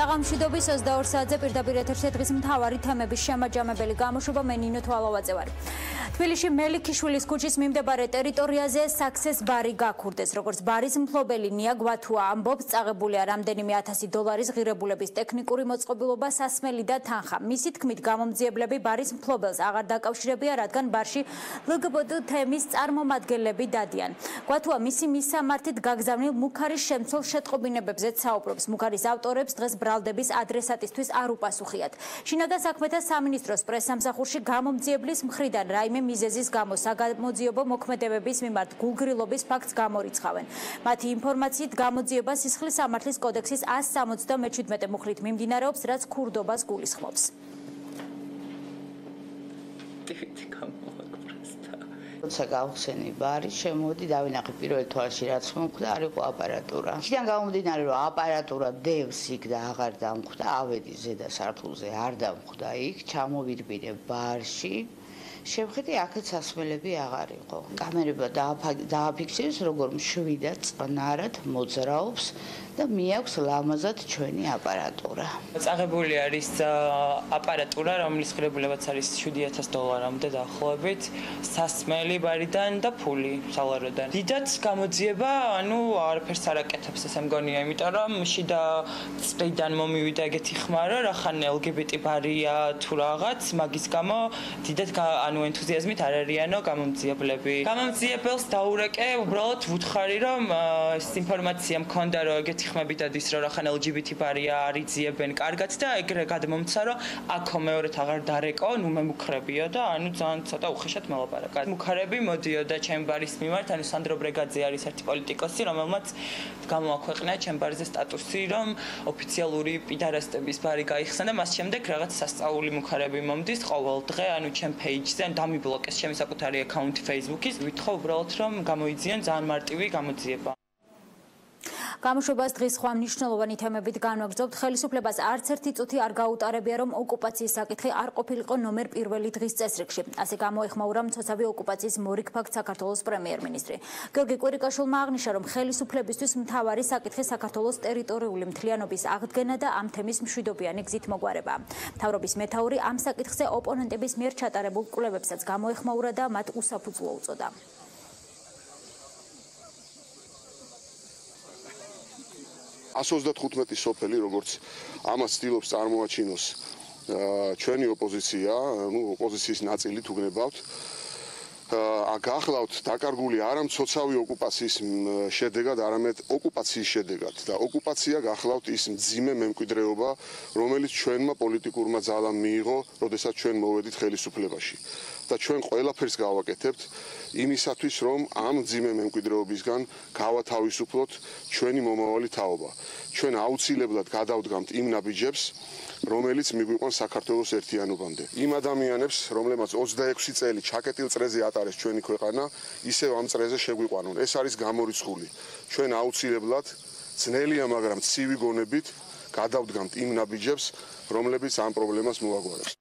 საღამოშვიდობის 22 საათზე პირდაპირ ეთერში დღის მთავარი თემების შემაჯამებელი გამოშვება მე ნინო თვალოვაძე ვარ. თბილისში მელიქიშვილის ქუჩის მიმდებარე ტერიტორიაზე საქსეს ბარი გაქურდეს. როგორც ბარის მფლობელი ნია გვათუა ამბობს, წაღებულია რამდენიმე $1000 ღირებულების ტექნიკური მოწყობილობა, სასმელი და თანხა. მისი თქმით, გამომძიებლები ბარის მფლობელს აღარ დაკავშირებია, რადგან ბარში LGBT თემის წარმომადგენლები დადიან. გვათუა მისი მისამართით გაგზავნილ მუქარის შემცველ შეტყობინებებზეც საუბრობს. მუქარის ავტორებს დღეს ბრალდების ადრესატისთვის არ უპასუხიათ. შინაგან საქმეთა სამინისტროს პრესსამსახურში გამომძიებლის მხრიდან რაიმე მიზეზის გამო საგამოძიებო მოქმედებების მიმართ გულგრილობის ფაქტს გამორიცხავენ. მათი ინფორმაციით გამოძიება სისხლის სამართლის კოდექსის 177 მუხლით მიმდინარეობს, რაც ქურდობას გულისხმობს. როცა გავხსენი ბარი, შემოვედი დავინახე პირველ თვალში რაც მომხდა, არ იყო აპარატურა. იქიდან გამომდინარე, რომ აპარატურა დევს იქ და აღარ დამხვდა, ავედი ზედა სართულზე, არ დამხვდა იქ, ჩამოვიდბირე ბარში. შევხედე, აქაც სასმელები აღარ იყო. კამერებმა დააფიქსირეს, როგორ მშვიდად წყნარად მოძრაობს და მიაქვს ლამაზად ჩვენი აპარატურა. წაღებული არის აპარატურა, რომლის ღირებულებაც არის $7000-მდე დაახლოებით, სასმელი ბარიდან და ფული სალაროდან. დიდად გამოძიება, არაფერს არ აკეთებს ესე მგონია, იმიტომ რომ შიდა წრიდან მომივიდა ეგეთი ხმა, რომ რახან LGBT ბარია თუ რაღაც, მაგის გამო დიდად ენთუზიაზმით არ არიანო გამომძიებლები. გამომძიებელს დაურეკე, უბრალოდ ვუთხარი, რომ ეს ინფორმაცია მქონდა, რომ ეგეთი ხმები დადის, რომ რახან LGBT ბარია არიძიებენ კარგად და ეგრე გადმომცა, რომ აქო მეორეთ აღარ დარეკო, მე მუქრებიო და ძალიან ცოტა უხეშად მელაპარაკა. მუქარები მოდიოდა ჩემ ბარის მიმართ, სანდრო ბრეგაძე არის ერთი პოლიტიკოსი, რომელმაც გამოაქვეყნა ჩემ ბარზე სტატუსი, რომ ოფიციალური პიდარასტების ბარი გაიხსნა და მას შემდეგ რაღაც სასწაული მუქარები მომდის ყოველ დღე, ჩემ page-ზე დამიბლოკეს ჩემი საკუთარი აკაუნტი Facebook-ის, ვითხოვ უბრალოდ რომ გამოიძიენ ძალიან მარტივი გამოძიება. გამოშვებას დღის სხვა მნიშვნელოვანი თემებით განვაგრძობთ. ხელისუფლებას არც ერთი წუთი არ გაუტარებია, რომ ოკუპაციის საკითხი არ ყოფილიყო ნომერ პირველი დღის წესრიგში. ასე გამოეხმაურა მცოცავი ოკუპაციის მორიგ ფაქტს საქართველოს პრემიერ-მინისტრი. გიორგი კვირიკაშვილმა აღნიშნა, რომ ხელისუფლებისთვის მთავარი საკითხი საქართველოს ტერიტორიული მთლიანობის აღდგენა და ამ თემის მშვიდობიანი გზით მოგვარება. მთავრობის მეთაური ამ საკითხზე ოპონენტების მიერ ჩატარებულ კვლევებსაც გამოეხმაურა და მათ უსაფუძვლო უწოდა. 135 სოფელი, როგორც ამას ცდილობს წარმოაჩინოს ჩვენი ოპოზიცია, ოპოზიციის ნაწილი თუ გნებავთ, გახლავთ დაკარგული არა მცოცავი ოკუპაციის შედეგად, არამედ ოკუპაციის შედეგად და ოკუპაცია გახლავთ ის მძიმე მემკვიდრეობა, რომელიც ჩვენმა პოლიტიკურმა ძალამ მიიღო, როდესაც ჩვენ მოვედით ხელისუფლებაში. და ჩვენ ყველაფერს გავაკეთებთ იმისათვის, რომ ამ მძიმე მემკვიდრეობისგან გავათავისუფლოთ ჩვენი მომავალი თაობა. ჩვენ აუცილებლად გადავდგამთ იმ ნაბიჯებს, რომელიც მიგვიყვანს საქართველოს ერთიანობამდე. იმ ადამიანებს, რომლებმაც 26 წელი ჩაკეტილ წრეზე ატარეს ჩვენი ქვეყანა, ისევ ამ წრეზე შეგვიყვანონ. ეს არის გამორიცხული. ჩვენ აუცილებლად ძნელია, მაგრამ ცივი გონებით გადავდგამთ იმ ნაბიჯებს, რომლებიც ამ პრობლემას მოაგვარებს.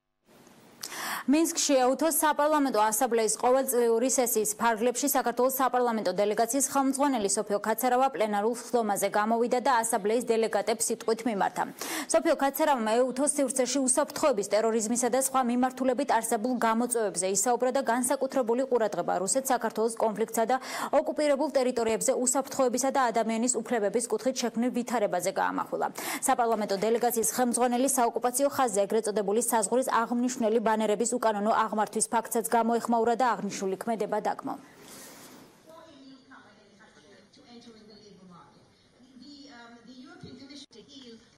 მინსკში ეუთო საპარლამენტო ასამბლეის ყოველწლიური სესიის ფარგლებში საქართველოს საპარლამენტო დელეგაციის ხელმძღვანელი სოფიო ქაცარავა პლენარულ ხდომაზე გამოვიდა და ასამბლეის დელეგატებს სიტყვით მიმართა. სოფიო ქაცარავამ ეუთო სივრცეში უსაფრთხოების, ტერორიზმისა და სხვა მიმართულებით არსებულ გამოწვევებზე ისაუბრა და განსაკუთრებული ყურადღება რუსეთ საქართველოს კონფლიქტსა და ოკუპირებულ ტერიტორიებზე უსაფრთხოებისა და ადამიანის უფლებების კუთხით შექმნილ ვითარებაზე გაამახვილა. საპარლამენტო დელეგაციის ხელმძღვანელი საოკუპაციო ხაზზე ეგრეთ წოდებული საზღვრის აღმნიშვნელი ბანერების უკანონო აღმართვის ფაქტსაც გამოეხმაურა და აღნიშნული ქმედება დაგმო.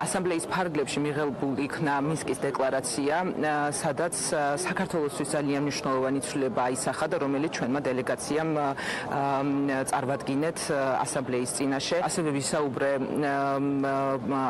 ასამბლეის ფარგლებში მიღებულ იქნა მინსკის დეკლარაცია, სადაც საქართველოსთვის ძალიან მნიშვნელოვანი ცვლილება აისახა და რომელიც ჩვენმა დელეგაციამ წარმატგინეთ ასამბლეის წინაშე. ასევე ვისაუბრე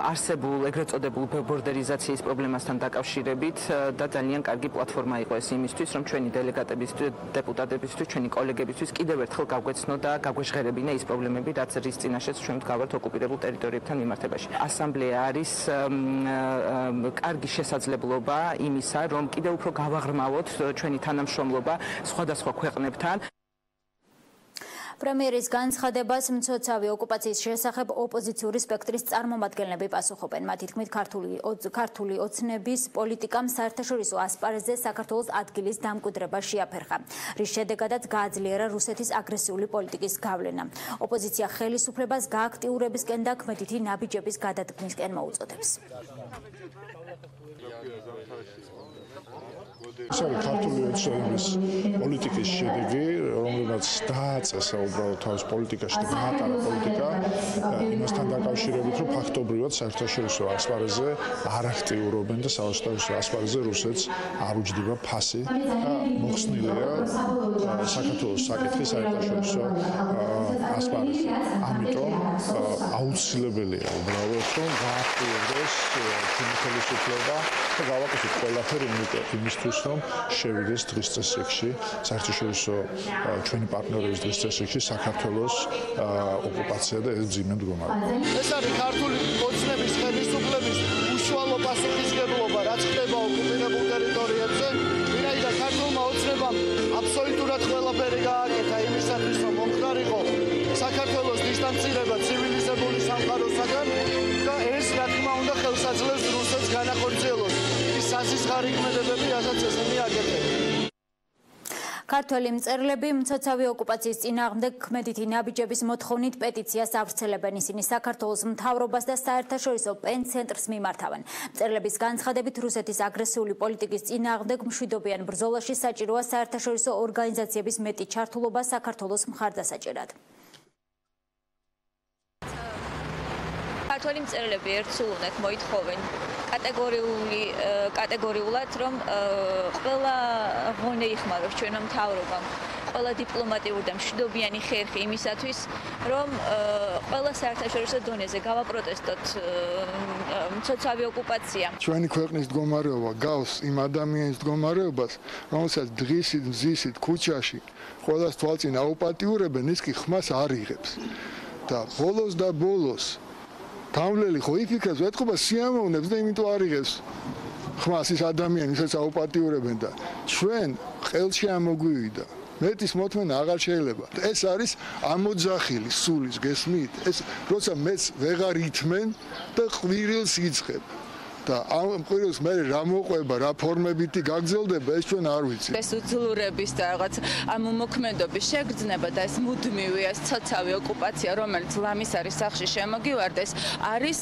არსებულ ეგრეთ წოდებულ ბორდერიზაციის პრობლემასთან დაკავშირებით და ძალიან კარგი პლატფორმა იყო ეს იმისთვის, რომ ჩვენი დელეგატებისთვის, დეპუტატებისთვის, ჩვენი კოლეგებისთვის კიდევ ერთხელ გავგვეცნო და გავგვეჟღერებინა ის პრობლემები, რაც რის წინაშეც ჩვენ ვდგავართ ოკუპირებულ ტერიტორიებთან მიმართებაში. ასამბლეა არის კარგი შესაძლებლობა იმისა, რომ კიდევ უფრო გავაღრმავოთ ჩვენი თანამშრომლობა სხვადასხვა ქვეყნებთან. პრემიერის განცხადებას მცოცავი ოკუპაციის შესახებ ოპოზიციური სპექტრის წარმომადგენლები პასუხობენ. მათი თქმით, ქართული ოცნების პოლიტიკამ საერთაშორისო ასპარეზზე საქართველოს ადგილის დამკვიდრება შეაფერხა, რის შედეგადაც გააძლიერა რუსეთის აგრესიული პოლიტიკის გავლენა. ოპოზიცია ხელისუფლებას გააქტიურებისკენ და ქმედითი ნაბიჯების გადადგმისკენ მოუწოდებს. ქართული ოცნების პოლიტიკის შედეგი, რომელსაც დააწესა უბრალოდ თავის პოლიტიკაში და გაატარა პოლიტიკა, იმასთან დაკავშირებით, რომ ფაქტობრივად საერთაშორისო ასპარეზზე არ აქტიურობენ და საერთაშორისო ასპარეზზე რუსეთს არ უჯდება ფასი და მოხსნილია საქართველოს საკითხი საერთაშორისო ასპარეზზე. ამიტომ აუცილებელია უბრალოდ რომ გააქტიურდეს ჩვენი ხელისუფლება და გავაკეთოთ ყველაფერი იმისთვის, რომ შევიდეს დღის წესრიგში, საერთაშორისო ჩვენი პარტნიორების დღის წესრიგში საქართველოს ოკუპაცია და ეს მძიმე მდგომარეობა. ეს არის ქართული ოცნების ხელისუფლების უშუალო პასუხისმგებლობა, რაც ხდება ოკუპირებულ ტერიტორიებზე. ვინაიდან ქართულმა ოცნებამ აბსოლუტურად ყველაფერი გააკეთა იმისათვის, რომ მომხდარიყო საქართველოს დისტანცირება ცივილიზებული სამყაროსაგან და ეს, რა თქმა უნდა, ხელს აძლევს რუსეთს განახორციელოს ის სასიზღარი ქმედებები, რასაც ესენი აკეთებენ. ქართველი მწერლები მცოცავი ოკუპაციის წინააღმდეგ ქმედითი ნაბიჯების მოთხოვნით პეტიციას ავრცელებენ. ისინი საქართველოს მთავრობას და საერთაშორისო პენ-ცენტრს მიმართავენ. მწერლების განცხადებით, რუსეთის აგრესიული პოლიტიკის წინააღმდეგ მშვიდობიან ბრძოლაში საჭიროა საერთაშორისო ორგანიზაციების მეტი ჩართულობა საქართველოს მხარდასაჭერად. ქართველი მწერლები ერთსულუნად მოითხოვენ კატეგორიულად, რომ ყველა ღონე იხმაროს ჩვენო მთავრობამ, ყველა დიპლომატიური და მშვიდობიანი ხერხი იმისათვის, რომ ყველა საერთაშორისო დონეზე გავაპროტესტოთ მცოცავი ოკუპაცია. ჩვენი ქვეყნის მდგომარეობა გავს იმ ადამიანის მდგომარეობას, რომელსაც დღისით, მზისით, ქუჩაში ყველას თვალწინ აუპატიურებენ, ის კი ხმას არ იღებს. და ბოლოს გამვლელი ხო იფიქრებს, ეთყობა სიამოვნებს და იმიტომ არ იღებს ხმას ის ადამიანი, ვისაც აუპატიურებენ და ჩვენ ყელში ამოგვივიდა. მეტის მოთმენა აღარ შეიძლება. ეს არის ამოძახილი სულის გესმით? ეს როცა მეც ვეღარ ითმენ და ყვირილს იწყებ. და ამ ყვირილს მე რა მოყვება, რა ფორმებითი გაგრძელდება, ეს ჩვენ არ ვიცი. ეს უძლურების და რაღაც ამ უმოქმედობის შეგრძნება და ეს მუდმივი ეს ცოცავი ოკუპაცია, რომელიც ლამის არის სახში შემოგივარდეს, არის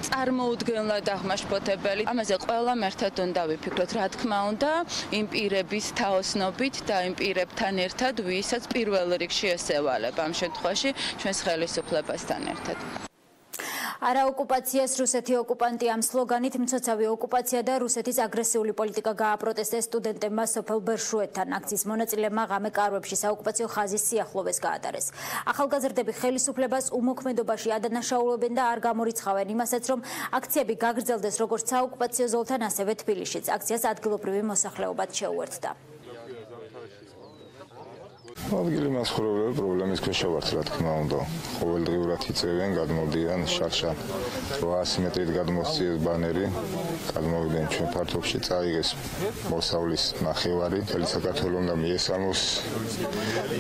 წარმოუდგენლად აღმაშფოთებელი. ამაზე ყველამ ერთად უნდა ვიფიქროთ, რა თქმა უნდა, იმ პირების თაოსნობით და იმ პირებთან ერთად, ვისაც პირველ რიგში ესევალებ ამ შემთხვევაში ჩვენს ხელისუფლებასთან ერთად. არა ოკუპაციას რუსეთი ოკუპანტი ამ სლოგანით მცოცავი ოკუპაცია და რუსეთის აგრესიული პოლიტიკა გააპროტესტეს სტუდენტებმა სოფელ ბერშუეთთან. აქციის მონაწილეებმა ღამე კარვებში საოკუპაციო ხაზის სიახლოვეს გაატარეს. ახალგაზრდები ხელისუფლებას უმოქმედობაში ადანაშაულებენ და არ გამორიცხავენ იმასაც, რომ აქციები გაგრძელდეს როგორც საოკუპაციო ზოლთან, ასევე თბილისშიც. აქციას ადგილობრივი მოსახლეობაც შეუერთდა. ადგილი მასხურებელი პრობლემის ქვეშ ვართ, რა თქმა უნდა. ყოველდღიურად იწევენ, გადმოდიან შარშა 800 მეტრით გადმოსციეს ბანერი, გადმოვიდნენ ჩვენ ფართობში, წაიღეს მოსავლის ნახევარი, მთელი საქართველო უნდა მიესალმოს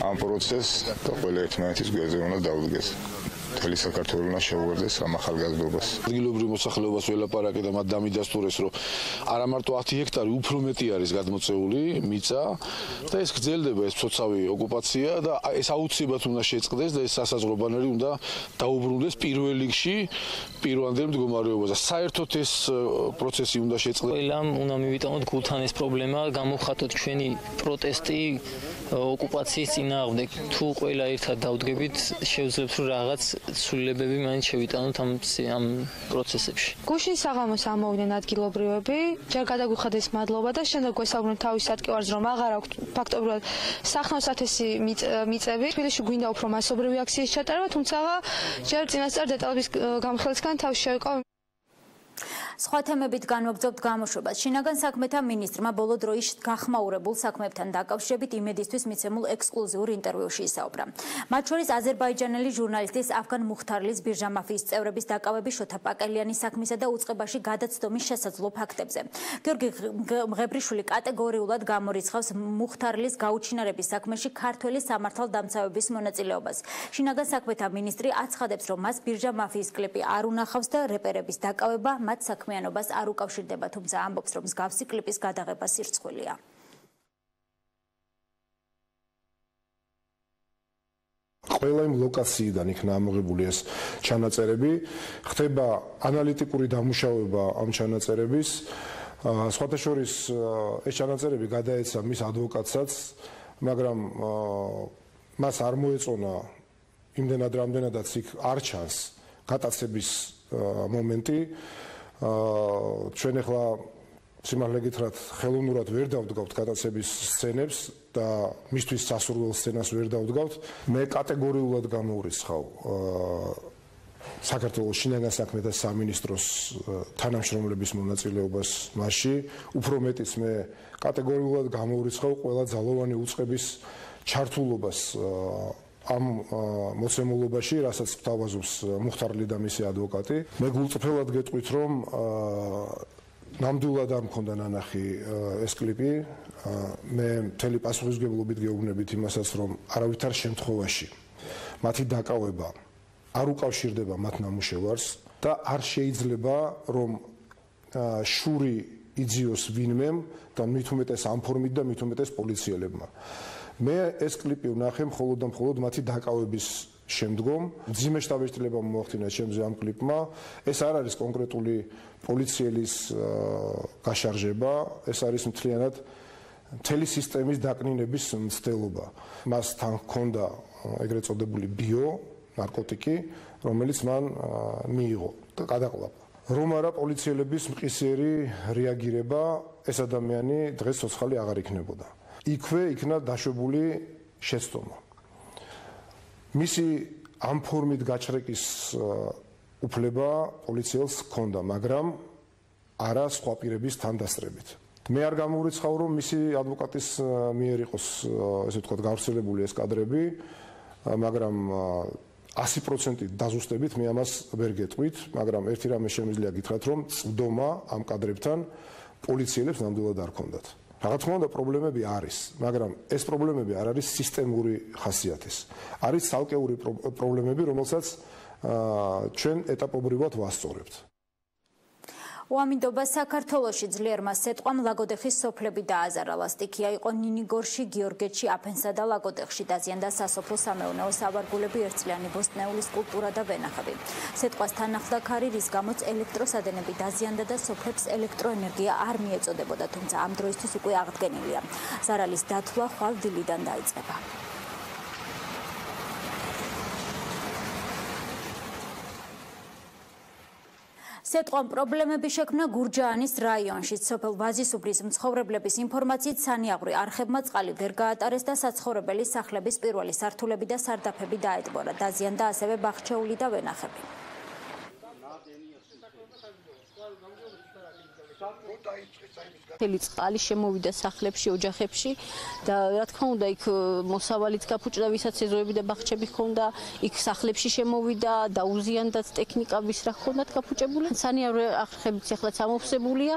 ამ პროცესს და ყველა ერთმანეთის გვერდზე უნდა დაუდგეს. მთელი საქართველო უნდა შეუერთდეს ამ ახალგაზრდობას. ადგილობრივ მოსახლეობას ველაპარაკე და მათ დამიდასტურეს, რომ არა მარტო 10 ჰექტარი უფრო მეტი არის გადმოწეული მიწა და ეს გრძელდება ეს მცოცავი ოკუპაცია და ეს აუცილებლად უნდა შეწყდეს და ეს სასაზღვრო ბანერი უნდა დაუბრუნდეს პირველ რიგში პირვანდელ მდგომარეობაზე. საერთოდ ეს პროცესი უნდა შეწყდეს. ყველამ უნდა მივიტანოთ გულთან ეს პრობლემა, გამოვხატოთ ჩვენი პროტესტი ოკუპაციის წინააღმდეგ. თუ ყველა ერთად დავდგებით, შევძლებს რომ რაღაც სულილებები მაინც შევიტანოთ ამ პროცესებში. გუშინ საღამოს ამოვიდნენ ადგილობრივები, ჯერ გადაგვიხადეს მადლობა და შემდეგ გვესაუბრნენ თავის სატკივარს, რომ აღარ აქვთ ფაქტობრივად სახნავსათესი მიწები. თბილისში გვინდა უფრო მასობრივი აქციის ჩატარება, თუმცა ჯერ წინასწარ დეტალების გამხელისგან თავში შევიკავ. სხვა თემებით განვაგრძობთ გამოშვებას. შინაგან საქმეთა მინისტრმა ბოლო დროის გახმაურებულ საქმეებთან დაკავშირებით იმედისთვის მიცემულ ექსკლუზიურ ინტერვიუში ისაუბრა. მათ შორის აზერბაიჯანელი ჟურნალისტის ავგან მუხთარლის ბირჟა მაფიის წევრების დაკავების, შოთა პაკელიანის საქმისა და უწყებაში გადაცდომის შესაძლო ფაქტებზე. გიორგი მღებრიშვილი კატეგორიულად გამორიცხავს მუხთარლის გაუჩინარების საქმეში ქართველი სამართალდამცავების მონაწილეობას. შინაგან საქმეთა მინისტრი აცხადებს, რომ მას ბირჟა მაფიის კლიპი არ უნახავს და რეპერების დაკავება მათ საქმიანობას არ უკავშირდება, თუმცა ამბობს, რომ მსგავსი კლიპის გადაღება სირცხვილია. ყველა იმ ლოკაციიდან იქნა ამოღებული ეს ჩანაწერები, ხდება ანალიტიკური დამუშავება ამ ჩანაწერების. სხვათა შორის ეს ჩანაწერები გადაეცა მის ადვოკატსაც, მაგრამ მას არ მოეწონა იმდენად რამდენადაც იქ არ ჩანს გატაცების მომენტი. ჩვენ ახლა სიმართლე გითხრათ, ხელოვნურად ვერ დავდგავთ გატაცების სცენებს და მისთვის სასურველ სცენას ვერ დავდგავთ. მე კატეგორიულად გამოურიცხავ საქართველოს შინაგან საქმეთა სამინისტროს თანამშრომლების მონაწილეობას მასში. უფრო მეტიც მე კატეგორიულად გამოურიცხავ ყველა ძალოვანი უწყების ჩართულობას ამ მოცემულობაში, რასაც გვთავაზობს მუხთარლი და მისი ადვოკატი. მე გულწრფელად გეტყვით, რომ ნამდვილად არ მქონდა ნანახი ეს კლიპი. მე მთელი პასუხისმგებლობით გეუბნებით იმასაც, რომ არავითარ შემთხვევაში მათი დაკავება არ უკავშირდება მათ ნამუშევარს და არ შეიძლება რომ შური იძიოს ვინმემ და მით უმეტეს ამ ფორმით და მით უმეტეს პოლიციელებმა. მე ეს კლიპი ვნახე მხოლოდ და მხოლოდ მათი დაკავების შემდგომ. მძიმე შთაბეჭდილება მოახდინა ჩემზე ამ კლიპმა. ეს არ არის კონკრეტული პოლიციელის გაშარჟება, ეს არის მთლიანად მთელი სისტემის დაკნინების მცდელობა. მას თან ჰქონდა ეგრეთ წოდებული ბიო ნარკოტიკი, რომელიც მან მიიღო და გადაყლაპა. რომ არა პოლიციელების მყისიერი რეაგირება, ეს ადამიანი დღეს ცოცხალი აღარ იქნებოდა. იქვე იქნა დაშვებული შეცდომა. მისი ამ ფორმით გაჩრეკის უფლება პოლიციელს ჰქონდა, მაგრამ არა სხვა პირების თანდასწრებით. მე არ გამოურიცხავ, რომ მისი ადვოკატის მიერ იყოს, ესე ვთქვათ, გავრცელებული ეს კადრები, მაგრამ 100% დაზუსტებით მე ამას ვერ გეტყვით, მაგრამ ერთი რამე შემიძლია გითხრათ, რომ წვდომა ამ კადრებთან პოლიციელებს ნამდვილად არ ჰქონდათ. რა თქმა უნდა, პრობლემები არის, მაგრამ ეს პრობლემები არ არის სისტემური ხასიათის. არის ცალკეული პრობლემები, რომელსაც ჩვენ ეტაპობრივად ვასწორებთ. უამინდობა საქართველოში ძლიერმა სეტყვამ ლაგოდეხის სოფლები დააზარა. ლასტიქია იყო ნინიგორში, გიორგეთში, აფენსა და ლაგოდეხში. დაზიანდა სასოფლო სამეურნეო სავარგულები, ერთწლიანი ბოსტნეული სკულპტურა და ვენახები. სეტყვას თან ახლდა ქარი, რის გამოც ელექტროსადენები დაზიანდა და სოფლებს ელექტროენერგია არ მიეწოდებოდა, თუმცა ამ დროისთვის უკვე აღდგენილია. ზარალის დათვლა ხვალ დილიდან დაიწყება. სეტყვამ პრობლემები შექმნა გურჯაანის რაიონში. სოფელ ვაზისუბრის მცხოვრებლების ინფორმაციით სანიაღვრე არხებმა წყალი ვერ გაატარეს და საცხოვრებელი სახლების პირველი სართულები და სარდაფები დაეტბორა. დაზიანდა ასევე ბაღჩეული და ვენახები. მთელი წყალი შემოვიდა სახლებში, ოჯახებში და რა თქმა უნდა იქ მოსავალიც გაფუჭდა, ვისაც ეზოები და ბაღჩები ჰქონდა, იქ სახლებში შემოვიდა, დაუზიანდაც ტექნიკა ვის რა ჰქონდათ გაფუჭებული. სანიაღვრე არხებიც ახლაც ამოვსებულია.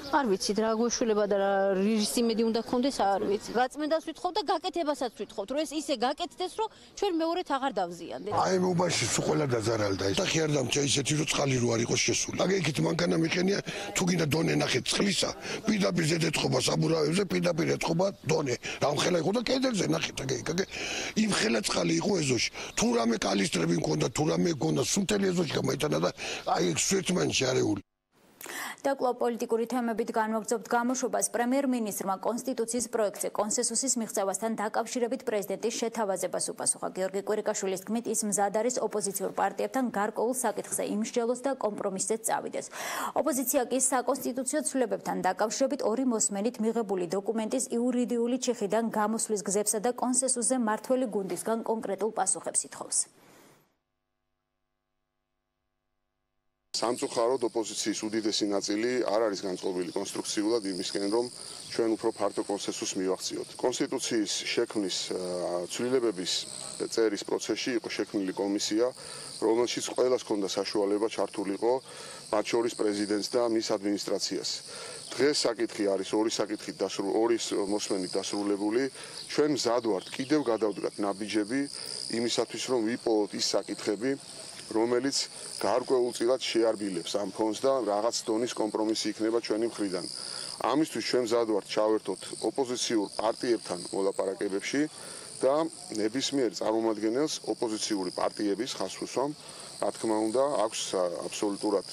არ ვიცით რა გვეშველება და რის იმედი უნდა გქონდეს, არ ვიცი. გაწმენდას ვითხოვ და გაკეთებასაც ვითხოვთ, რომ ეს ისე გაკეთდეს, რომ ჩვენ მეორედ აღარ დავზიანდეთ. აი უბანში სულ ყველა დაზარალდა. სახი არ დამჭა ისეთი, რომ წყალი რო არ იყოს შესული. აგ იქით მანქანა მიყენია, თუ გინდა დონე ნახეთ წყლისა, პირდაპირ ზედეწყობა საბურავებზე, პირდაპირ ეწყობა დონე. რამხელა იყო და კედელზე ნახეთ აგ იმ ხელა წყალი იყო ეზოში. თუ რამე კალისტრები მქონდა, თუ რამე გქონდა, სუნთელი ეზოში გამოიტანა და აი ეგ სვეტმანში არეული. დაკვლავ პოლიტიკური თემებით განვაგრძობთ გამოშვებას. პრემიერ-მინისტრმა კონსტიტუციის პროექტზე კონსენსუსის მიღწევასთან დაკავშირებით პრეზიდენტის შეთავაზებას უპასუხა. გიორგი კვირიკაშვილის თქმით, ის მზად არის ოპოზიციურ პარტიებთან გარკვეულ საკითხზე იმსჯელოს და კომპრომისზე წავიდეს. ოპოზიცია კი საკონსტიტუციო ცვლილებებთან დაკავშირებით ორი მოსმენით მიღებული დოკუმენტის იურიდიული ჩეხიდან გამოსვლის გზებსა და კონსენსუსზე მართველი გუნდისგან კონკრეტულ პასუხებს ითხოვს. სამწუხაროდ ოპოზიციის უდიდესი ნაწილი არ არის განწყობილი კონსტრუქციულად იმისკენ, რომ ჩვენ უფრო ფართო კონსენსუსს მივახციოთ. კონსტიტუციის შექმნის ცვლილებების წერის პროცესში იყო შექმნილი კომისია, რომელშიც ყველას ჰქონდა საშუალება ჩართულიყო, მათ შორის პრეზიდენტს და მის ადმინისტრაციას. დღეს საკითხი არის ორი მოსმენით დასრულებული. ჩვენ მზად ვართ კიდევ გადავდგათ ნაბიჯები იმისათვის, რომ ვიპოვოთ ის საკითხები, რომელიც გარკვეულწილად შეარბილებს ამ ფონს და რაღაც დონის კომპრომისი იქნება ჩვენი მხრიდან. ამისთვის ჩვენ მზად ვართ ჩავერთოთ ოპოზიციურ პარტიებთან მოლაპარაკებებში და ნებისმიერ წარმომადგენელს ოპოზიციური პარტიების ხაზსვამ, რა თქმა უნდა, აქვს აბსოლუტურად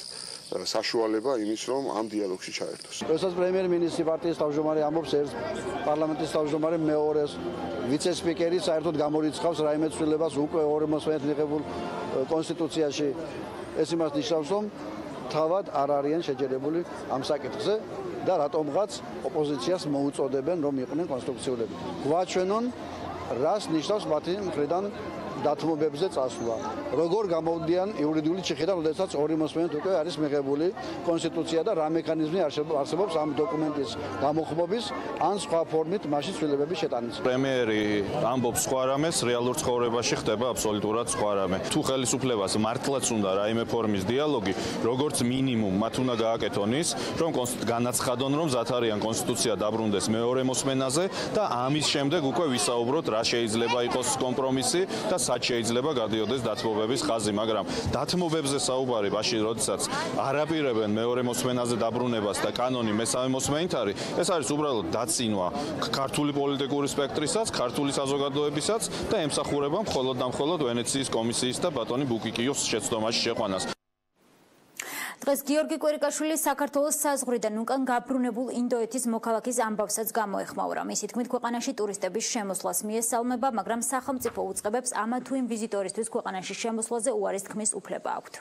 საშუალება იმის, რომ ამ დიალოგში ჩაერთოს. როდესაც პრემიერ-მინისტრი პარტიის თავმჯდომარე ამბობს ერთ პარლამენტის თავმჯდომარე მეორეს ვიცე-სპიკერი საერთოდ გამორიცხავს რაიმე ცვლილებას უკვე 40 მიღებულ კონსტიტუციაში. ეს იმას ნიშნავს, რომ თავად არ არიან შეჯერებული ამ საკითხზე და რატომღაც ოპოზიციას მოუწოდებენ, რომ იყვნენ კონსტიტუციურები. გვაჩვენონ, რას ნიშნავს მათი მხრიდან დათმობებზე წასვლა. როგორ გამოვდიან იურიდიული ჩიხიდან, როდესაც ორი მოსმენით უკვე არის მიღებული კონსტიტუცია და რა მექანიზმი არსებობს ამ დოკუმენტის გამოხმობის ან სხვა ფორმით მასში ცვლილებების შეტანის. პრემიერი ამბობს სხვა რამეს, რეალურ ცხოვრებაში ხდება აბსოლუტურად სხვა რამე. თუ ხელისუფლებას მართლაც უნდა რაიმე ფორმის დიალოგი, როგორც მინიმუმ მათ უნდა გააკეთონ ის, რომ განაცხადონ, რომ მზად არიან კონსტიტუცია დაბრუნდეს მეორე მოსმენაზე და ამის შემდეგ უკვე ვისაუბროთ, რა შეიძლება იყოს კომპრომისი და სად შეიძლება გადიოდეს დათმობების ხაზი, მაგრამ დათმობებზე საუბარი მაშინ, როდესაც არაპირებენ მეორე მოსმენაზე დაბრუნებას და კანონი მესამე მოსმენით არის, ეს არის უბრალოდ დაცინვა ქართული პოლიტიკური სპექტრისაც, ქართული საზოგადოებისაც და ემსახურება მხოლოდ და მხოლოდ ვენეციის კომისიის და ბატონი ბუკიკიოს შეცდომაში შეყვანას. დღეს გიორგი კვერიკაშვილი საქართველოს საზღვრიდან უკან გაბრუნებულ ინდოეთის მოქალაქის ამბავსაც გამოეხმაურა. მისი თქმით, ქვეყანაში ტურისტების შემოსვლას მიესალმება, მაგრამ სახელმწიფო უწყებებს ამა თუ იმ ვიზიტორისთვის ქვეყანაში შემოსვლაზე უარის თქმის უფლება აქვთ.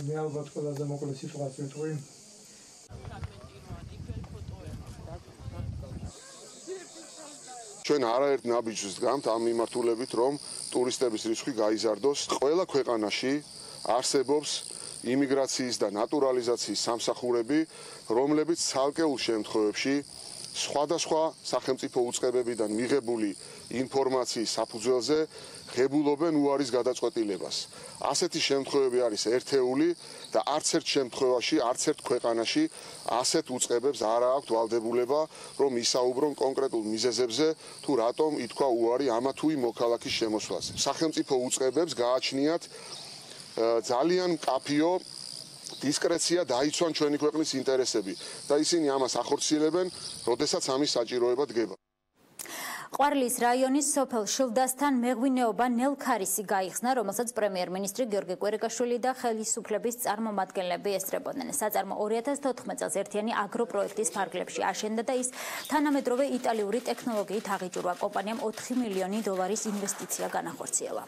მე ალბათ ყველაზე მოკლე სიტუაცია ვიტყვი. ჩვენ არაერთ ნაბიჯს დგამთ ამ მიმართულებით, რომ ტურისტების რიცხვი გაიზარდოს. ყველა ქვეყანაში არსებობს იმიგრაციის და ნატურალიზაციის სამსახურები, რომლებიც ცალკეულ შემთხვევებში სხვადასხვა სახელმწიფო უწყებებიდან მიღებული ინფორმაციის საფუძველზე ღებულობენ უარის გადაწყვეტილებას. ასეთი შემთხვევები არის ერთეული და არც ერთ შემთხვევაში, არც ერთ ქვეყანაში ასეთ უწყებებს არ აქვს ვალდებულება, რომ ისაუბრონ კონკრეტულ მიზეზებზე, თუ რატომ ითქვა უარი ამა თუ იმ მოქალაქის შემოსვლაზე. სახელმწიფო უწყებებს გააჩნიათ ძალიან მკაფიო დისკრეცია დაიცვან ჩვენი ქვეყნის ინტერესები და ისინი ამას ახორციელებენ, როდესაც ამის საჭიროება დგება. ყვარლის რაიონის სოფელ შილდასთან მეღვინეობა ნელ-ქარისი გაიხსნა, რომელსაც პრემიერ-მინისტრი გიორგი კვერიკაშვილი და ხელისუფლების წარმომადგენლები ესწრებოდნენ. საწარმო 2014 წელს ერთიანი აგროპროექტის ფარგლებში აშენდა და ის თანამედროვე იტალიური ტექნოლოგიით აღიჭურვა. კომპანიამ 4 მილიონი დოლარის ინვესტიცია განახორციელა.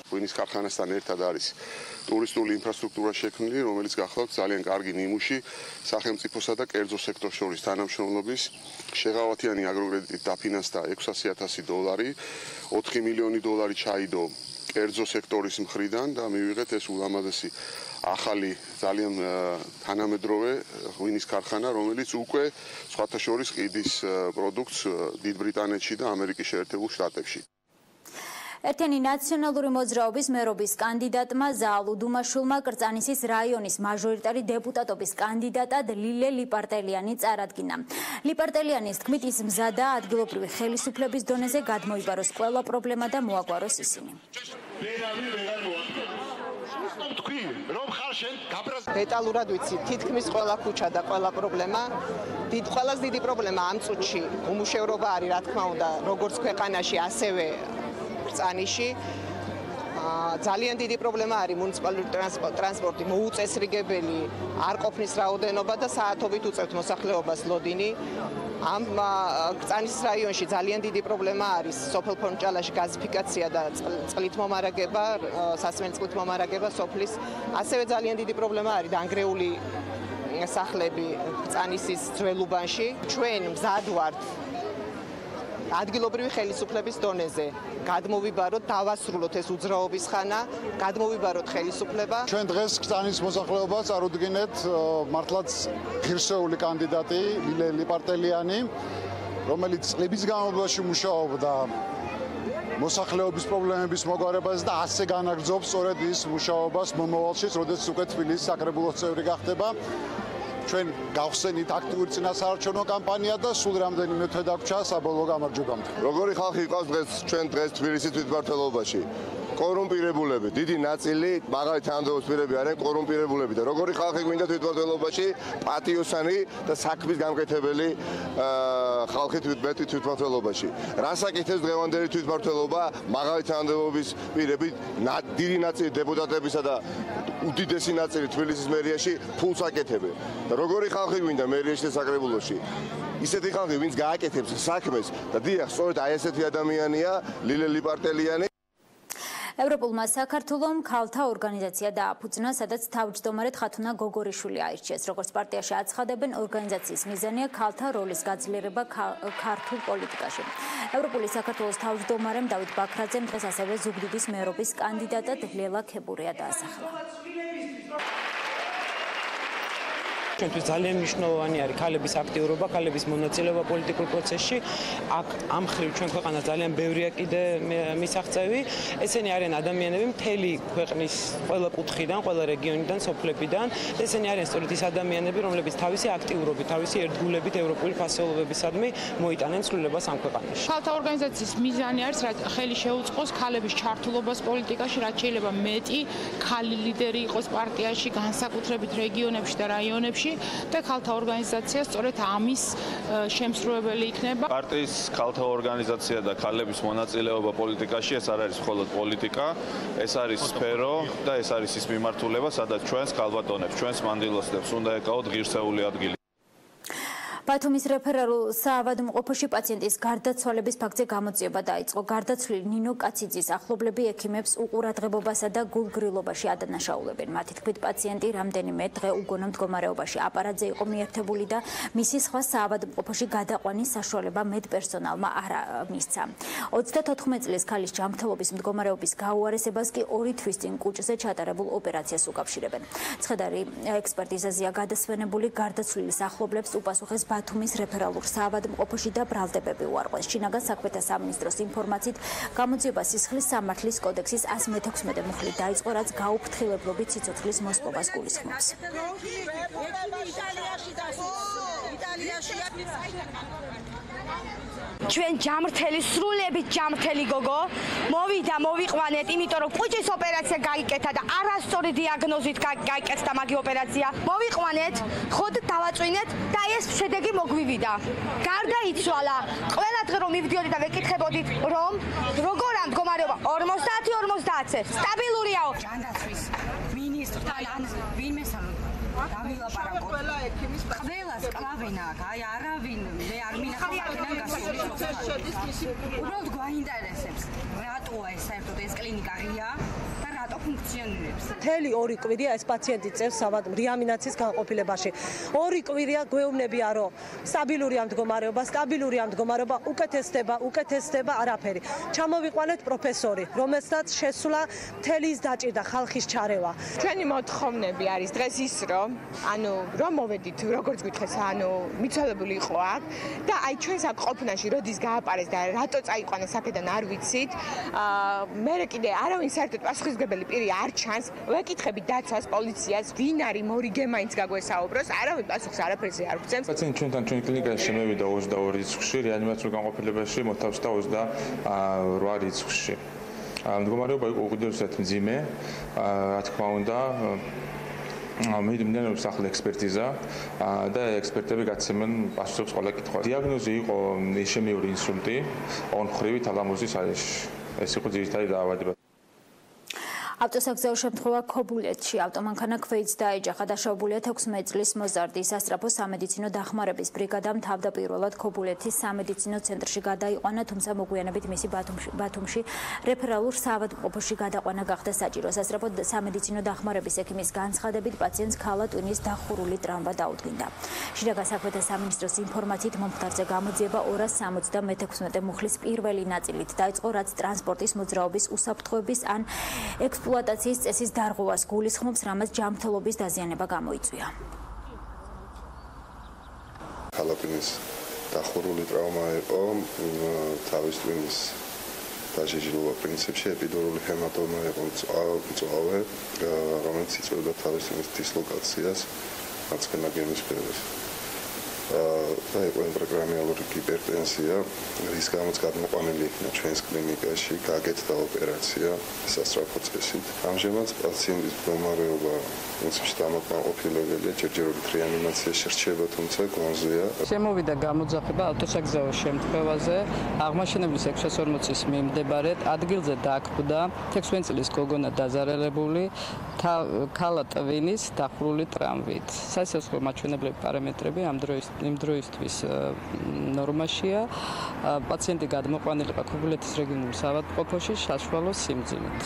ღვინის ქარხანასთან ერთად არის ტურისტული ინფრასტრუქტურა შექმნილი, რომელიც გახლავთ ძალიან კარგი ნიმუში სახელმწიფოსა და კერძო სექტორს შორის თანამშრომლობის. შეღავათიანი აგროკრედიტით დაფინანსდა $600,000, 4 მილიონი დოლარი ჩაიდო კერძო სექტორის მხრიდან და მივიღეთ ეს ულამაზესი ახალი ძალიან თანამედროვე ღვინის ქარხანა, რომელიც უკვე სხვათა შორის ყიდის პროდუქტს დიდ ბრიტანეთში და ამერიკის შეერთებულ შტატებში. ერთიანი ნაციონალური მოძრაობის მერობის კანდიდატმა ზაალ უდუმაშვილმა კრწანისის რაიონის მაჟორიტარი დეპუტატობის კანდიდატად ლილე ლიპარტელიანი წარადგინა. ლიპარტელიანის თქმით, ის მზადაა ადგილობრივი ხელისუფლების დონეზე გადმოიბაროს ყველა პრობლემა და მოაგვაროს ისინი. დეტალურად ვიცი, თითქმის ყველა ქუჩა და ყველა პრობლემა. ყველაზე დიდი პრობლემა ამ წუთში უმუშევრობა არის, რა თქმა უნდა, როგორც ქვეყანაში, ასევე კრწანიში. ძალიან დიდი პრობლემა არის მუნიციპალური ტრანსპორტი, მოუწესრიგებელი არ ყოფნის რაოდენობა და საათობით უწევთ მოსახლეობას ლოდინი. ამ კრწანის რაიონში ძალიან დიდი პრობლემა არის სოფელ ფონჭალაში გაზიფიკაცია და წყლით მომარაგება, სასმელი წყლით მომარაგება სოფლის. ასევე ძალიან დიდი პრობლემა არის დანგრეული სახლები წანისის ძველუბანში. ჩვენ მზად ვართ ადგილობრივი ხელისუფლების დონეზე გადმოვიბაროთ, დავასრულოთ ეს უძრაობის ხანა, გადმოვიბაროთ ხელისუფლება. ჩვენ დღეს კრწანის მოსახლეობას წარუდგინეთ მართლაც ღირსეული კანდიდატი ლილე პარტელიანი, რომელიც წლების განმავლობაში მუშაობდა მოსახლეობის პრობლემების მოგვარებაზე და ასე განაგრძობს სწორედ ის მუშაობას მომავალშიც, როდესაც უკვე თბილისის საკრებულოს წევრი გახდება. ჩვენ გავხსენით აქტიური წინასაარჩევნო კამპანია და სულ რამდენიმე თვე დაგვრჩა საბოლოო გამარჯვებამდე. როგორი ხალხი ყავს ჩვენ დღეს თბილისის თვითმმართველობაში? კორუმპირებულები, დიდი ნაწილი მაღალი თანამდებობის პირები არიან კორუმპირებულები და როგორი ხალხი გვინდა თვითმმართველობაში? პატიოსანი და საქმის გამკეთებელი ხალხი თვითმმართველობაში. რას აკეთებს დღევანდელი თვითმმართველობა? მაღალი თანამდებობის პირები, დიდი ნაწილი დეპუტატებისა და უდიდესი ნაწილი თბილისის მერიაში ფულს აკეთებენ. და როგორი ხალხი გვინდა მერიაში და საკრებულოში? ისეთი ხალხი, ვინც გააკეთებს საქმეს და დიახ, სწორედ აი ესეთი ადამიანია ლილე პარტელიანი. ევროპულმა საქართველომ ქალთა ორგანიზაცია დააფუძნა, სადაც თავმჯდომარედ ხათუნა გოგორიშვილი აირჩიეს. როგორც პარტიაში აცხადებენ, ორგანიზაციის მიზანია ქალთა როლის გაძლიერება ქართულ პოლიტიკაში. ევროპული საქართველოს თავმჯდომარემ დავით ბაქრაძემ დღეს ასევე ზუგდიდის მერობის კანდიდატად ლელა ქებურია დაასახლა. ჩვენთვის ძალიან მნიშვნელოვანი არის ქალების აქტიურობა, ქალების მონაწილეობა პოლიტიკურ პროცესში. აქ ამ ხრივ ჩვენ ქვეყანა ძალიან ბევრია კიდე მისაღწევი. ესენი არიან ადამიანები მთელი ქვეყნის ყველა კუთხიდან, ყველა რეგიონიდან, სოფლებიდან. ესენი არიან სწორედ ის ადამიანები, რომლებიც თავისი აქტიურობით, თავისი ერთგულებით ევროპული ფასეულობებისადმი მოიტანენ ცვლილებას ამ ქვეყანაში. ქალთა ორგანიზაციის მიზანი არის ხელი შეუწყოს ქალების ჩართულობას პოლიტიკაში, რაც შეიძლება მეტი ქალი ლიდერი იყოს პარტიაში, განსაკუთრებით რეგიონებში და რაიონებში. და ქალთა ორგანიზაცია სწორედ ამის შემსრულებელი იქნება. პარტიის ქალთა ორგანიზაცია და ქალების მონაწილეობა პოლიტიკაში ეს არ არის მხოლოდ პოლიტიკა, ეს არის სფერო და ეს არის ის მიმართულება, სადაც ჩვენს ქალბატონებს, ჩვენს მანდილოსნებს უნდა ეკავოთ ღირსეული ადგილი. ბათუმის რეფერალურ საავადმყოფოში პაციენტის გარდაცვალების ფაქტზე გამოძიება დაიწყო. გარდაცვლილი ნინო კაციძის ახლობლები ექიმებს უყურადღებობასა და გულგრილობაში ადანაშაულებენ. მათი თქმით, პაციენტი რამდენიმე დღე უგონო მდგომარეობაში აპარატზე იყო მიერთებული და მისი სხვა საავადმყოფოში გადაყვანის საშუალება მედპერსონალმა არ მისცა. 34 წლის ქალის ჯანმრთელობის მდგომარეობის გაუარესებას კი 2 თვის წინ კუჭზე ჩატარებულ ოპერაციას უკავშირებენ. ცხედარი ექსპერტიზაზეა გადასვენებული, გარდაცვლილის ახლობლებს უპასუხეს ბათუმის რეფერალურ საავადმყოფოში და ბრალდებები უარყვეს. შინაგან საქმეთა სამინისტროს ინფორმაციით, გამოძიება სისხლის სამართლის კოდექსის 116 მუხლით დაიწყო, რაც გაუფრთხილებლობით სიცოცხლის მოსპობას გულისხმობს. ჩვენ ჯამრთელი სრულებით ჯამრთელი გოგო მოვიდა მოვიყვანეთ, იმიტომ რომ კუჭის ოპერაცია გაიკეთა და არასწორი დიაგნოზით გაიკეთა მაგ ოპერაცია. მოვიყვანეთ, ხოდ დავაწვინეთ და ეს შედეგი მოგვივიდა. გარდაიცვალა. ყველა დღე რომ მივდიოდით და ვეკითხებოდით, რომ როგორ ამ მდგომარეობა 50-50-ზე სტაბილურიაო. ჯანდაცვის მინისტრთან ან ვინმე დავილაპარაკოთ. ყველა ექიმის ყველას კლავენ აქ, აი არავინ მე არ მინახავს აქედან გასული. უბრალოდ გვაინტერესებს, რატოა ეს საერთოდ ეს კლინიკა ღია და რატო ფუნქციონირებს. მთელი 2 კვირია ეს პაციენტი წერს რეანიმაციის განყოფილებაში. 2 კვირია გვეუბნებია, რომ სტაბილურია მდგომარეობა, უკეთესდება არაფერი. ჩამოვიყვანეთ პროფესორი, რომელსაც შესულა მთელი ის დაჭირდა ხალხის ჩარევა. ჩვენი მოთხოვნები არის დღეს ის, რომ რომ მოვედით, როგორც გითხეს, მიცვალებული იყო აქ და აი ჩვენს აქ ყოფნაში როდის გააპარეს და რატო წაიყვანეს აქედან არ ვიცით. მე კიდე არავინ საერთოდ პასუხისმგებელი პირი არ ჩანს. ვეკითხებით დაცვას, პოლიციას, ვინ არის მორიგე მაინც გაგვესაუბროს, არავინ პასუხს არაფერზე არ გვცემს. პაციენტი ჩვენთან ჩვენი კლინიკაში შემოვიდა 22 რიცხვში, რეანიმაციურ განყოფილებაში მოთავსდა 28 რიცხვში. მდგომარეობა იყო კიდევ ისეთ მძიმე, რა თქმა უნდა, მიმდინარეობს ახლა ექსპერტიზა და ექსპერტები გაცემენ პასუხს ყველა კითხვაზე. დიაგნოზი იყო იშემიური ინსულტი, ორმხრივი თალამუსის არეში. ეს იყო ძირითადი დაავადება. ავტოსაგზაო შემთხვევა ქობულეთში ავტომანქანა ქვეით დაეჯახა დაშავებულია 16 წლის მოზარდი სასწრაფო სამედიცინო დახმარების ბრიგადამ თავდაპირველად ქობულეთის სამედიცინო ცენტრში გადაიყვანა, თუმცა მოგვიანებით მისი ბათუმში რეფერალურ საავადმყოფოში გადაყვანა გახდა საჭირო. სასწრაფო სამედიცინო დახმარების ექიმის განცხადებით პაციენტს ქალა ტვინის დახურული ტრამვა დაუდგინდა. შინაგან საქმეთა სამინისტროს ინფორმაციით მომხდარზე გამოძიება 276 მუხლის პირველი ნაწილით დაიწყო, რაც ტრანსპორტის მოძრაობის უსაფრთხოების ან ექსპლუატაციის წესის დარღვევას გულისხმობს, რამაც ჯანმრთელობის დაზიანება გამოიწვია. ქალა ტვინის დახურული ტრავმა იყო, თავის ტვინის დაჟიჟილობა პრინციპში ეპიდურული ჰემატომა იყო მწვავე, რომელიც იწვევდა თავის ტვინის დისლოკაციას მარცხენა გემის ფერდობზე. და იყო ინტრაკრანიალური ჰიპერტენზია, რის გამოც გადმოყვანილი იქნა ჩვენს კლინიკაში, გაკეთდა ოპერაცია სასწრაფო წესით. ამჟამად პაციენტის მდგომარეობა პრინციპში დამაკმაყოფილებელია, ჯერჯერობით რეანიმაციაში რჩება, თუმცა გონზეა. შემოვიდა გამოძახება ავტოსაგზაო შემთხვევაზე, აღმაშენებლის 640-ის მიმდებარედ ადგილზე დააკვდა 16 წლის გოგონა დაზარალებული ქალა ტვინის დახურული ტრამვით. სასიცოცხლო მაჩვენებლები პარამეტრები იმ დროისთვის ნორმაშია. პაციენტი გადმოყვანილი იყო ქობულეთის რეგიონულ საავადმყოფოში საშუალო სიმძიმით.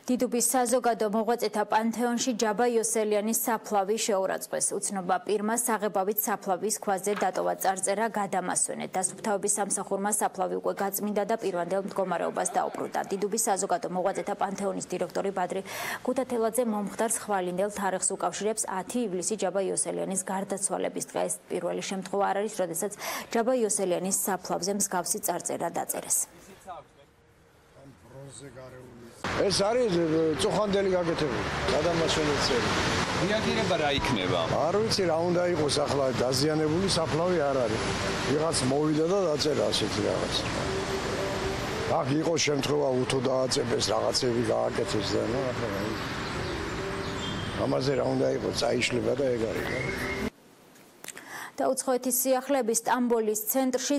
დიდუბის საზოგადო მოღვაწეთა პანთეონში ჯაბა იოსელიანის საფლავი შეურაცხყვეს. უცნობა პირმა საღებავით საფლავის ქვაზე დატოვა წარწერა გადამასვენეთ. დასუფთავების სამსახურმა საფლავი უკვე გაწმინდა და პირვანდელ მდგომარეობას დაუბრუნდა. დიდუბის საზოგადო მოღვაწეთა პანთეონის დირექტორი ბადრი გუთათელაძე მომხდარს ხვალინდელ თარიღს უკავშირებს 10 ივლისი ჯაბა იოსელიანის გარდაცვალების დღე. ეს პირველი შემთხვევა არ არის, როდესაც ჯაბა იოსელიანის საფლავზე მსგავსი წარწერა დაწერეს. ეს არის წუხანდელი გაკეთებული, გადამასვენებელი წელი. რეაგირება რა იქნება? არ ვიცი რა უნდა იყოს ახლა დაზიანებული საფლავი არ არის. ვიღაც მოვიდა და დაწერა ასეთი რაღაც. აქ იყო შემთხვევა უთო დააწებეს, რაღაცები გააკეთეს და ნუ ახლა ამაზე რა უნდა იყოს, წაიშლება და ეგ არის. დაუცხოეთის სიახლეების სტამბოლის ცენტრში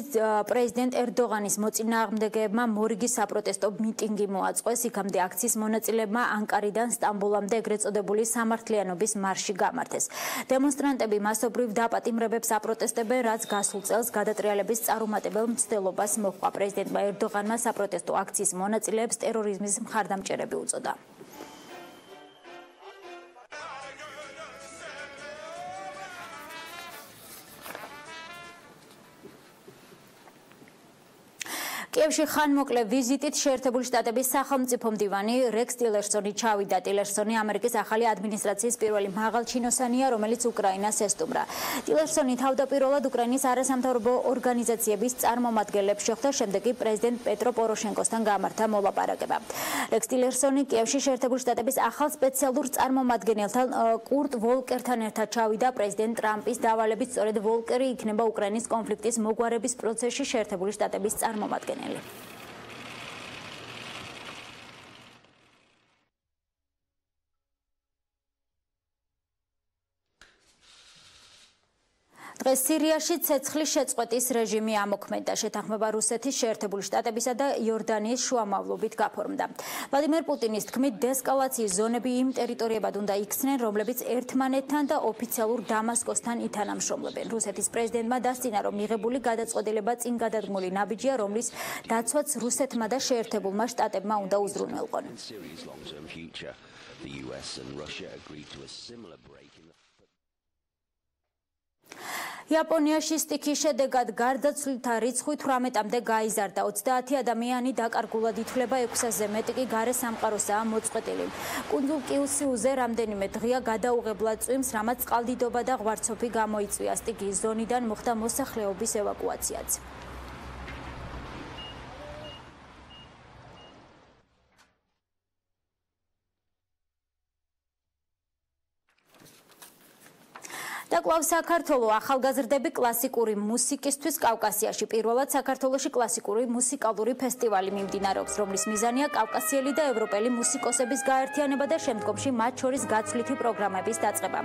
პრეზიდენტ ერდოღანის მოწინააღმდეგეებმა მორიგი საპროტესტო მიტინგი მოაწყვეს. იქამდე აქციის მონაწილეებმა ანკარიდან სტამბოლამდე ეგრეთ წოდებული სამართლიანობის მარში გამართეს. დემონსტრანტები მასობრივ დაპატიმრებებს აპროტესტებენ, რაც გასულ წელს გადატრიალების წარუმატებელ მცდელობას მოჰყვა. პრეზიდენტმა ერდოღანმა საპროტესტო აქციის მონაწილეებს ტერორიზმის მხარდამჭერები უწოდა. კიევში ხანმოკლე ვიზიტით შეერთებული შტატების სახელმწიფო მდივანი რექს ტილერსონი ჩავიდა. ტილერსონი ამერიკის ახალი ადმინისტრაციის პირველი მაღალჩინოსანია, რომელიც უკრაინას ესტუმრა. ტილერსონი თავდაპირველად უკრაინის არასამთავრობო ორგანიზაციების წარმომადგენლებს შეხვდა, შემდეგ კი პრეზიდენტ პეტრო პოროშენკოსთან გამართა მოლაპარაკება. რექს ტილერსონი კიევში შეერთებული შტატების ახალ სპეციალურ წარმომადგენელთან კურტ ვოლკერთან ერთად ჩავიდა. პრეზიდენტ ტრამპის დავალებით სწორედ ვოლკერი იქნება უკრაინის კონფლიქტის მოგვარების პროცესში შეერთებული შტატების წარმომადგენელი. დღეს სირიაში ცეცხლის შეწყვეტის რეჟიმი ამოქმედა. შეთანხმება რუსეთის, შეერთებული შტატებისა და იორდანიის შუამავლობით გაფორმდა. ვლადიმერ პუტინის თქმით, დესკალაციის ზონები იმ ტერიტორიებად უნდა იქცნენ, რომლებიც ერთმანეთთან და ოფიციალურ დამასკოსთან ითანამშრომლებენ. რუსეთის პრეზიდენტმა დასწინა, რომ მიღებული გადაწყვეტილება წინ გადადგმული ნაბიჯია, რომლის დაცვაც რუსეთმა და შეერთებულმა შტატებმა უნდა უზრუნველყონ. იაპონიაში სტიქის შედეგად გარდაცვლილთა რიცხვი 18-მდე გაიზარდა. 30 ადამიანი დაკარგულად ითვლება, 600-ზე მეტი კი გარე სამყაროსაა მოწყვეტილი. კუნძულ კიუსიუზე რამდენიმე დღეა გადაუღებლად წვიმს, რამაც წყალდიდობა და ღვარცოფი გამოიწვია. სტიქის ზონიდან მოხდა მოსახლეობის ევაკუაციაც. და კვლავ საქართველოს ახალგაზრდები კლასიკური მუსიკისთვის კავკასიაში. პირველად საქართველოში კლასიკური მუსიკალური ფესტივალი მიმდინარეობს, რომლის მიზანია კავკასიელი და ევროპელი მუსიკოსების გაერთიანება და შემდგომში მათ შორის გაცვლითი პროგრამების დაწყება.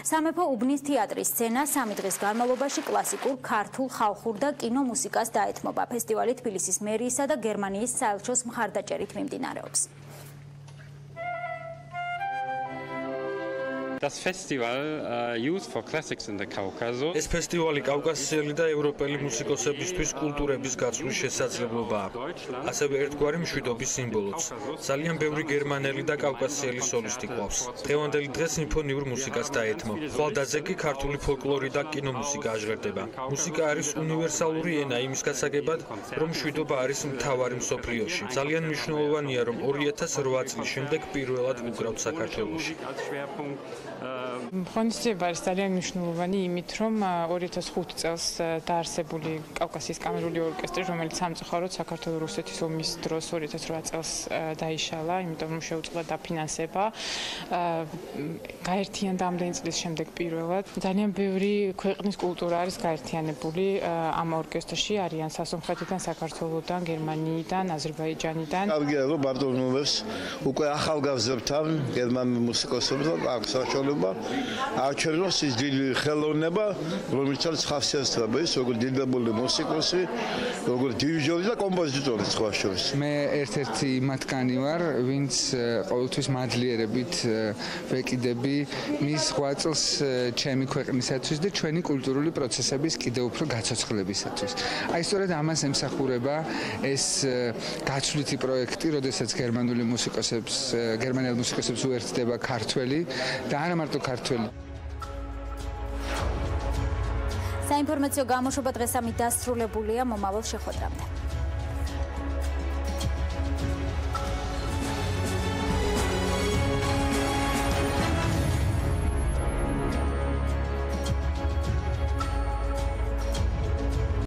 სამეფო უბნის თეატრის სცენა 3 დღის განმავლობაში კლასიკურ, ქართულ, ხალხურ და კინო მუსიკას დაეთმობა. ფესტივალი თბილისის მერიისა და გერმანიის საელჩოს მხარდაჭერით მიმდინარეობს. Das Festival Youth for Classics in the Caucasus. ეს ფესტივალი კავკასიელი და ევროპელი მუსიკოსებისთვის კულტურების გაცვლის შესაძლებლობაა. ასევე ერთგვარი მშვიდობის სიმბოლოც. ძალიან ბევრი გერმანელი და კავკასიელი სოლისტი ყავს. დღევანდელი დღე სიმფონიურ მუსიკას დაეთმო. ხვალდაზე კი ქართული ფოლკლორი და კინომუსიკა აჟღერდება. მუსიკა არის უნივერსალური ენა იმის გასაგებად, რომ მშვიდობა არის მთავარი მსოფლიოში. ძალიან მნიშვნელოვანია, რომ 2008 წლის შემდეგ პირველად უკრავთ საქართველოში. ღონისძიება არის ძალიან მნიშვნელოვანი იმით, რომ 2005 წელს დაარსებული კავკასიის კამერული ორკესტრი, რომელიც სამწუხაროდ საქართველოს რუსეთის ომის დროს 2008 წელს დაიშალა, იმიტომ რომ შეუწყდა დაფინანსება. გაერთიანდა ამდენი წლის შემდეგ პირველად. ძალიან ბევრი ქვეყნის კულტურა არის გაერთიანებული ამ ორკესტრში, არიან სასუნხეთიდან, საქართველოსდან, გერმანიიდან, აზერბაიჯანიდან. კარგია, რომ ბარდონოვებს უკვე ახალგაზრდთან გერმანულ მუსიკოსებთან აქვს საშუალება აჩვენოს ის დიდი ხელოვნება, რომელსაც ხასიათდება ის როგორც დიდებული მუსიკოსი, როგორც დირიჟორი და კომპოზიტორი სხვა შორის. მე ერთ-ერთი მათგანი ვარ, ვინც ყოველთვის მადლიერებით ვეკიდები მის 8 წელს ჩემი ქვეყნისათვის და ჩვენი კულტურული პროცესების კიდევ უფრო გაცოცხლებისათვის. აი სწორედ ამას ემსახურება ეს გაცვლითი პროექტი, როდესაც გერმანელ მუსიკოსებს უერთდება ქართველი და არა მარტო ქართველი. საინფორმაციო გამოშვება დღეს ამით დასრულებულია. მომავალ შეხვედრამდე.